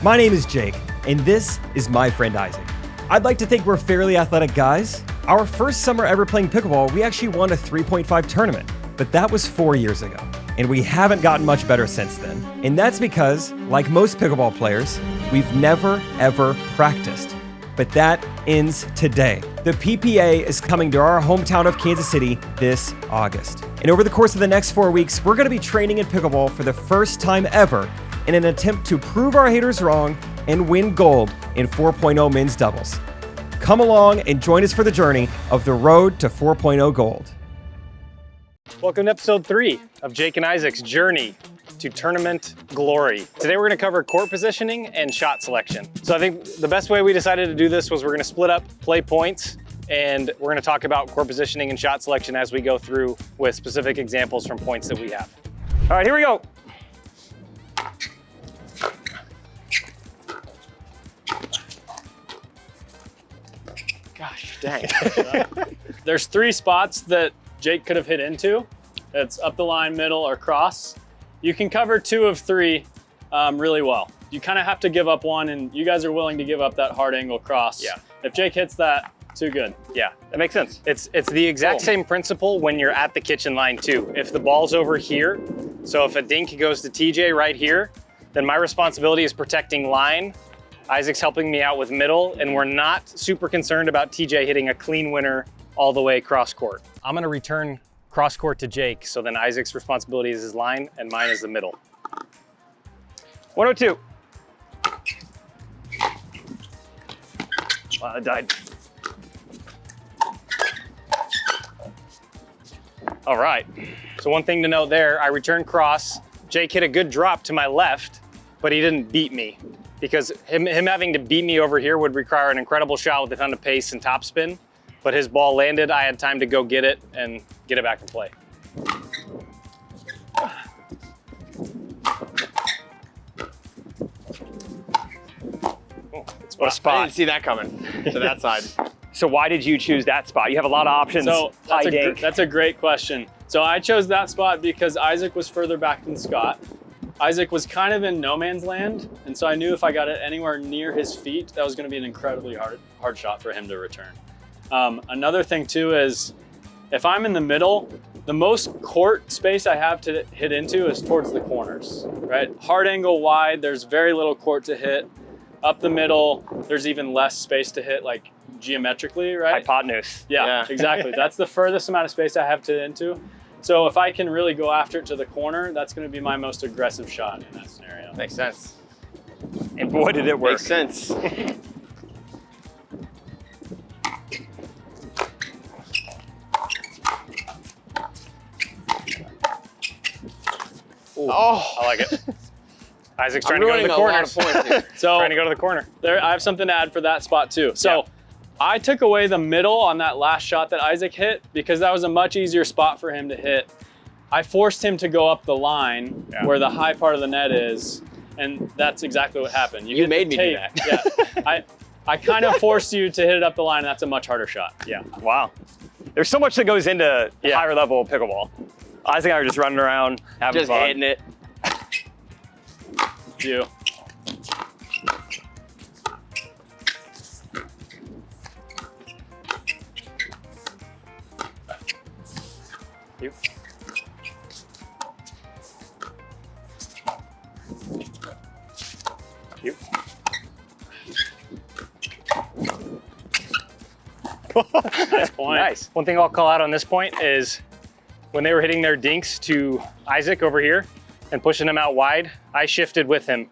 My name is Jake, and this is my friend Isaac. I'd like to think we're fairly athletic guys. Our first summer ever playing pickleball, we actually won a 3.5 tournament, but that was 4 years ago. And we haven't gotten much better since then. And that's because, like most pickleball players, we've never, ever practiced. But that ends today. The PPA is coming to our hometown of Kansas City this August. And over the course of the next 4 weeks, we're gonna be training in pickleball for the first time ever in an attempt to prove our haters wrong and win gold in 4.0 men's doubles. Come along and join us for the journey of the road to 4.0 gold. Welcome to episode 3 of Jake and Isaac's journey to tournament glory. Today we're going to cover court positioning and shot selection. So I think the best way we decided to do this was we're going to split up, play points, and we're going to talk about court positioning and shot selection as we go through with specific examples from points that we have. All right, here we go. Gosh, dang. There's 3 spots that Jake could have hit into. It's up the line, middle, or cross. You can cover 2 of 3 really well. You kind of have to give up one, and you guys are willing to give up that hard angle cross. Yeah. If Jake hits that, too good. Yeah, that makes sense. It's the exact same principle when you're at the kitchen line too. If the ball's over here, so if a dink goes to TJ right here, then my responsibility is protecting line. Isaac's helping me out with middle, and we're not super concerned about TJ hitting a clean winner all the way cross court. I'm gonna return cross court to Jake, so then Isaac's responsibility is his line and mine is the middle. 102. Wow, I died. All right, so one thing to note there, I returned cross. Jake hit a good drop to my left, but he didn't beat me, because him having to beat me over here would require an incredible shot with a ton of pace and topspin, but his ball landed, I had time to go get it and get it back in play. Oh, what a spot. I didn't see that coming to that side. So why did you choose that spot? You have a lot of options. So High dink. that's a great question. So I chose that spot because Isaac was further back than Scott. Isaac was kind of in no man's land, and so I knew if I got it anywhere near his feet, that was going to be an incredibly hard shot for him to return. Another thing too is, if I'm in the middle, the most court space I have to hit into is towards the corners, right? Hard angle wide, there's very little court to hit. Up the middle, there's even less space to hit, like geometrically, right? Hypotenuse. Yeah, exactly. That's the furthest amount of space I have to hit into. So if I can really go after it to the corner, that's going to be my most aggressive shot in that scenario. Makes sense. And boy, did it work. Makes sense. Oh, I like it. Isaac's trying to go to the corners. So Trying to go to the corner. there, I have something to add for that spot too. So I took away the middle on that last shot that Isaac hit because that was a much easier spot for him to hit. I forced him to go up the line where the high part of the net is, and that's exactly what happened. You made me do that. Yeah, I kind of forced you to hit it up the line, and that's a much harder shot. Yeah, wow. There's so much that goes into higher level pickleball. Isaac and I are just running around, having Just fun. hitting it. You. You. You. Nice point. Nice. One thing I'll call out on this point is when they were hitting their dinks to Isaac over here and pushing him out wide, I shifted with him.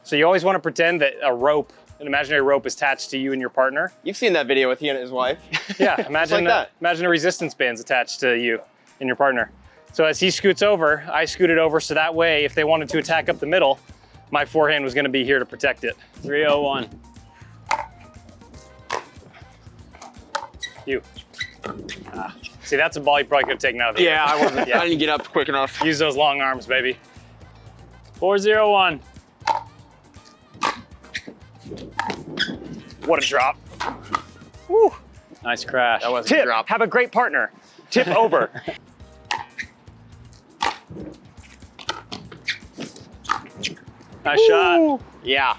So you always want to pretend that a rope, an imaginary rope, is attached to you and your partner. You've seen that video with he and his wife. Yeah, imagine like that. Imagine a resistance band's attached to you and your partner. So as he scoots over, I scooted over so that way if they wanted to attack up the middle, my forehand was going to be here to protect it. 301. You. See, that's a ball you probably could have taken out of the air. Yeah, I wasn't. I didn't get up quick enough. Use those long arms, baby. 401. What a drop. Woo. Nice crash. That was a Tip, drop. have a great partner. Tip over. Nice shot. Yeah.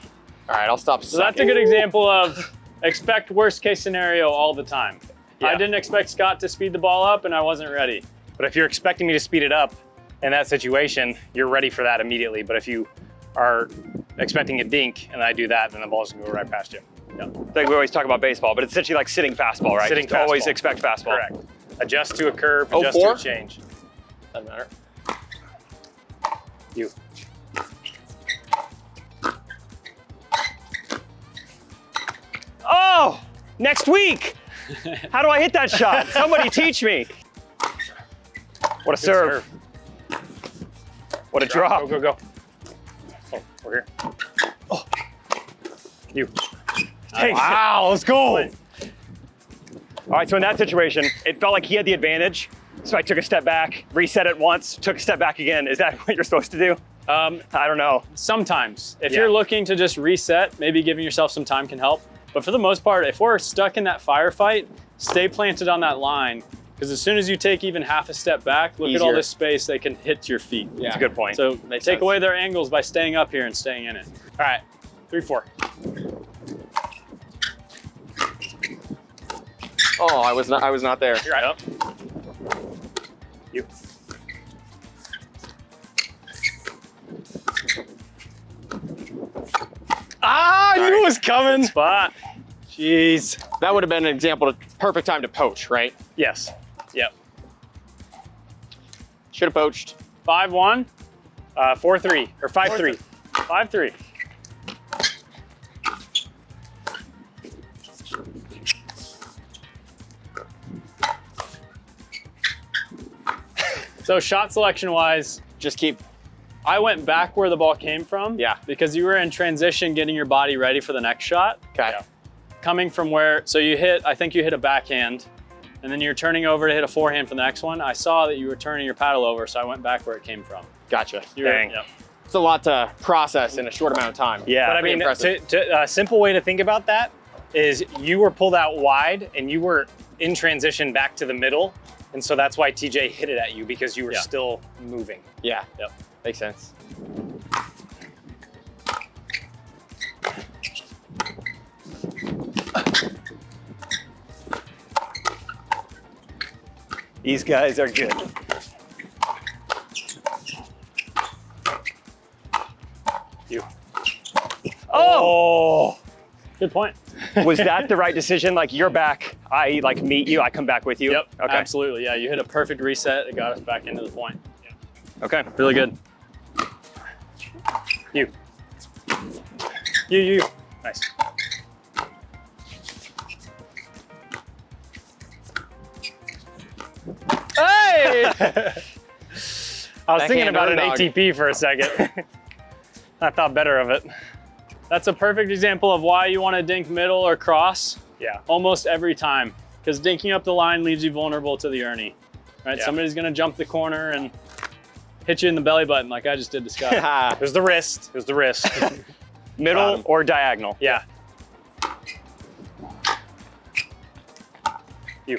All right, I'll stop. So that's a good example of expect worst case scenario all the time. Yeah. I didn't expect Scott to speed the ball up and I wasn't ready. But if you're expecting me to speed it up in that situation, you're ready for that immediately. But if you are expecting a dink and I do that, then the ball's gonna go right past you. Yeah. Like we always talk about baseball, but it's essentially like sitting fastball, right? Sitting Just always fastball. expect fastball. Correct. Adjust to a curve, Oh, adjust 4? to a change. Doesn't matter. You. Oh, next week. How do I hit that shot? Somebody teach me. What a serve. What a drop. Go, go, go. Oh, we're here. Oh. You. Hey, Wow, let's go. all right, so in that situation, it felt like he had the advantage. So I took a step back, reset it once, took a step back again. Is that what you're supposed to do? I don't know. Sometimes, if Yeah. you're looking to just reset, maybe giving yourself some time can help. But for the most part, if we're stuck in that firefight, stay planted on that line. Because as soon as you take even half a step back, look at all Easier. this space they can hit your feet. Yeah. That's a good point. So Makes take sense. away their angles by staying up here and staying in it. All right, 3-4. Oh, I was not there. You're right. You. Ah, I knew it was coming. Spot. Jeez. That would have been an example of perfect time to poach, right? Yes. Yep. Should have poached. 5-1, 4-3 or 5-3. 5-3. So shot selection wise, Just keep. I went back where the ball came from. Yeah. Because you were in transition, getting your body ready for the next shot. Okay. Yeah. Coming from where, so you hit, I think you hit a backhand, and then you're turning over to hit a forehand for the next one. I saw that you were turning your paddle over, so I went back where it came from. Gotcha. You were- Dang. yeah. It's a lot to process in a short amount of time. Yeah. But I Pretty mean, impressive. a simple way to think about that is you were pulled out wide and you were in transition back to the middle. And so that's why TJ hit it at you, because you were Yeah. still moving. Yeah. Yep. Makes sense. These guys are good. You. Oh, Good point. was that the right decision? Like you're back, I like meet you, I come back with you? Yep, Okay. absolutely. Yeah, you hit a perfect reset. It got us back into the point. Okay. Really good. You. You. Nice. Hey! I was thinking Backhand about an underdog. ATP for a second. I thought better of it. That's a perfect example of why you want to dink middle or cross Yeah. almost every time. Because dinking up the line leaves you vulnerable to the Ernie. Right? Yeah. Somebody's going to jump the corner and hit you in the belly button like I just did to Scott. There's the wrist. There's the wrist. Middle or diagonal? Yeah. You.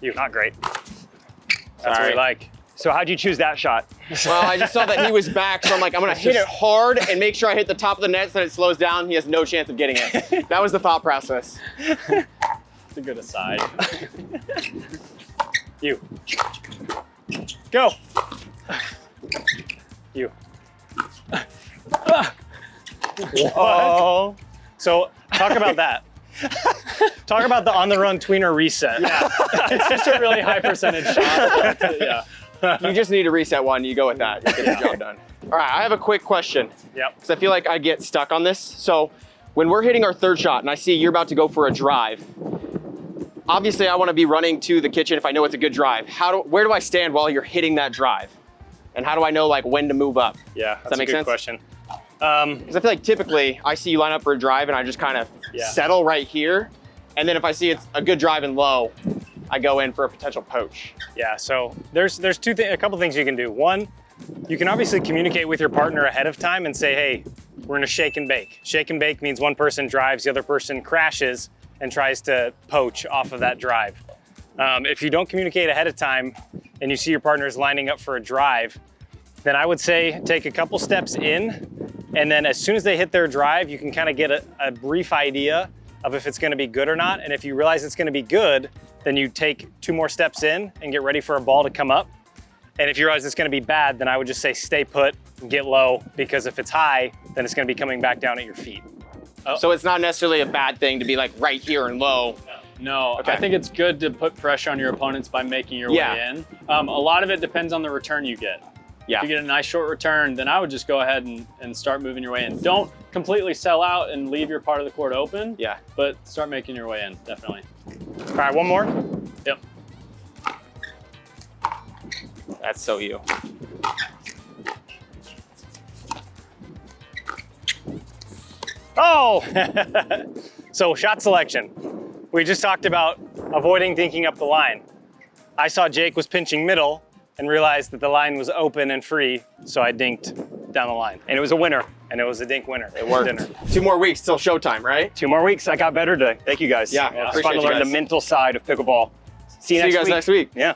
You. Not great. That's what Sorry. we like. So how'd you choose that shot? Well, I just saw that he was back, so I'm like, I'm gonna hit it hard and make sure I hit the top of the net so that it slows down. He has no chance of getting it. That was the thought process. It's a good aside. You. Go. You. Oh. So talk about that. Talk about the on-the-run tweener reset. Yeah. It's just a really high percentage shot. Yeah. You just need to reset one. You go with that. You get the job done. All right, I have a quick question Yep. because I feel like I get stuck on this. So when we're hitting our third shot and I see you're about to go for a drive, obviously I want to be running to the kitchen if I know it's a good drive. Where do I stand while you're hitting that drive? And how do I know like when to move up? Yeah, that's that a make good sense? question. Because I feel like typically I see you line up for a drive and I just kind of Yeah. settle right here. And then if I see it's a good drive and low, I go in for a potential poach. Yeah, so there's a couple things you can do. One, you can obviously communicate with your partner ahead of time and say, hey, we're in a shake and bake. Shake and bake means one person drives, the other person crashes and tries to poach off of that drive. If you don't communicate ahead of time and you see your partner is lining up for a drive, then I would say take a couple steps in And then as soon as they hit their drive, you can kind of get a brief idea of if it's gonna be good or not. And if you realize it's gonna be good, then you take 2 more steps in and get ready for a ball to come up. And if you realize it's gonna be bad, then I would just say stay put and get low, because if it's high, then it's gonna be coming back down at your feet. So it's not necessarily a bad thing to be like right here and low. No, Okay. I think it's good to put pressure on your opponents by making your Yeah. way in. A lot of it depends on the return you get. Yeah. If you get a nice short return, then I would just go ahead and start moving your way in. Don't completely sell out and leave your part of the court open. Yeah. But start making your way in, definitely. All right, one more. Yep. That's so you. Oh! So shot selection. We just talked about avoiding dinking up the line. I saw Jake was pinching middle and realized that the line was open and free, so I dinked down the line. And it was a winner. And it was a dink winner. It worked. Dinner. 2 more weeks till showtime, right? 2 more weeks. I got better today. Thank you guys. Yeah, It's appreciate fun to you learn guys. the mental side of pickleball. See you See you next guys week. next week. Yeah.